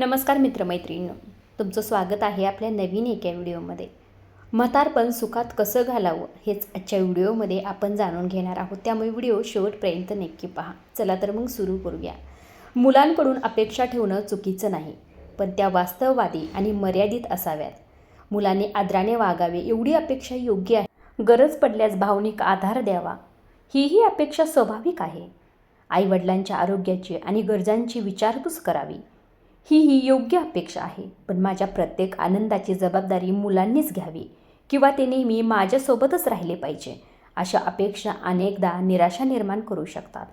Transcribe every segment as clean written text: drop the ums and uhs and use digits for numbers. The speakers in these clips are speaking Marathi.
नमस्कार मित्रमैत्रिणींनो, तुमचं स्वागत आहे आपल्या नवीन एका व्हिडिओमध्ये. म्हातारपण सुखात कसं घालावं हेच आजच्या व्हिडिओमध्ये आपण जाणून घेणार आहोत. त्यामुळे व्हिडिओ शेवटपर्यंत नक्की पहा. चला तर मग सुरू करूया. मुलांकडून अपेक्षा ठेवणं चुकीचं नाही, पण त्या वास्तववादी आणि मर्यादित असाव्यात. मुलांनी आदराने वागावे एवढी अपेक्षा योग्य आहे. गरज पडल्यास भावनिक आधार द्यावा ही अपेक्षा स्वाभाविक आहे. आईवडिलांच्या आरोग्याची आणि गरजांची विचारपूस करावी ही योग्य अपेक्षा आहे. पण माझ्या प्रत्येक आनंदाची जबाबदारी मुलांनीच घ्यावी किंवा ते नेहमी माझ्यासोबतच राहिले पाहिजे, अशा अपेक्षा अनेकदा निराशा निर्माण करू शकतात.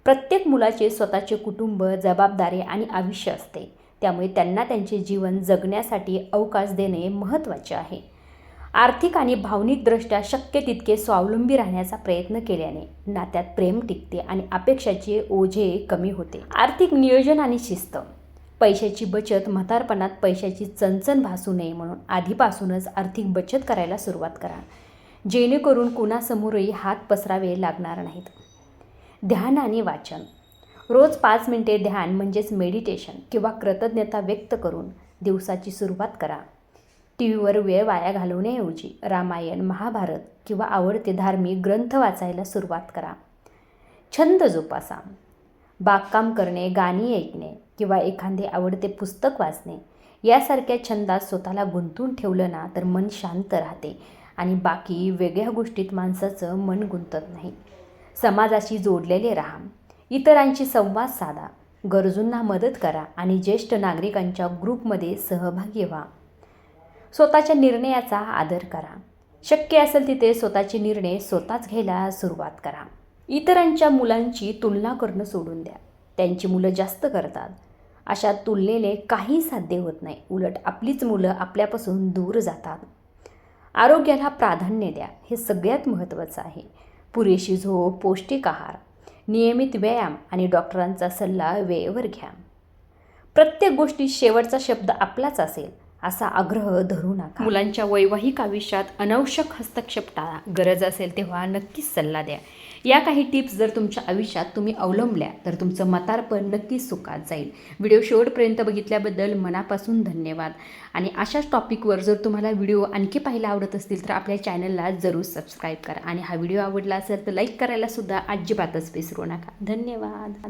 प्रत्येक मुलाचे स्वतःचे कुटुंब, जबाबदारी आणि आयुष्य असते. त्यामुळे त्यांना त्यांचे जीवन जगण्यासाठी अवकाश देणे महत्त्वाचे आहे. आर्थिक आणि भावनिकदृष्ट्या शक्य तितके स्वावलंबी राहण्याचा प्रयत्न केल्याने नात्यात प्रेम टिकते आणि अपेक्षाचे ओझे कमी होते. आर्थिक नियोजन आणि शिस्त. पैशाची बचत. म्हातारपणात पैशाची चणचण भासू नये म्हणून आधीपासूनच आर्थिक बचत करायला सुरुवात करा, जेणेकरून कुणासमोरही हात पसरावे लागणार नाहीत. ध्यान आणि वाचन. रोज 5 मिनिटे ध्यान म्हणजेच मेडिटेशन किंवा कृतज्ञता व्यक्त करून दिवसाची सुरुवात करा. टीव्हीवर वेळ वाया घालवण्याऐवजी रामायण, महाभारत किंवा आवडते धार्मिक ग्रंथ वाचायला सुरुवात करा. छंद जोपासा. बागकाम करणे, गाणी ऐकणे किंवा एखादे आवडते पुस्तक वाचणे यासारख्या छंदात स्वतःला गुंतवून ठेवलं ना तर मन शांत राहते आणि बाकी वेगळ्या गोष्टीत माणसाचं मन गुंतत नाही. समाजाशी जोडलेले राहा. इतरांशी संवाद साधा. गरजूंना मदत करा आणि ज्येष्ठ नागरिकांच्या ग्रुपमध्ये सहभागी व्हा. स्वतःच्या निर्णयाचा आदर करा. शक्य असेल तिथे स्वतःचे निर्णय स्वतःच घ्यायला सुरुवात करा. इतरांच्या मुलांची तुलना करणं सोडून द्या. त्यांची मुलं जास्त करतात अशा तुलनेने काही साध्य होत नाही. उलट आपलीच मुलं आपल्यापासून दूर जातात. आरोग्याला प्राधान्य द्या, हे सगळ्यात महत्त्वाचं आहे. पुरेशी झोप, पौष्टिक आहार, नियमित व्यायाम आणि डॉक्टरांचा सल्ला वेळेवर घ्या. प्रत्येक गोष्टीत शेवटचा शब्द आपलाच असेल असा आग्रह धरू नका. मुलांच्या वैवाहिक आयुष्यात अनावश्यक हस्तक्षेप टाळा. गरज असेल तेव्हा नक्कीच सल्ला द्या. या काही टिप्स जर तुमच्या आयुष्यात तुम्ही अवलंबल्या तर तुमचं म्हातारपण नक्कीच सुखात जाईल. व्हिडिओ शेवटपर्यंत बघितल्याबद्दल मनापासून धन्यवाद. आणि अशाच टॉपिकवर जर तुम्हाला व्हिडिओ आणखी पाहायला आवडत असतील तर आपल्या चॅनलला जरूर सबस्क्राईब करा. आणि हा व्हिडिओ आवडला असेल तर लाईक करायला सुद्धा अजिबातच विसरू नका. धन्यवाद.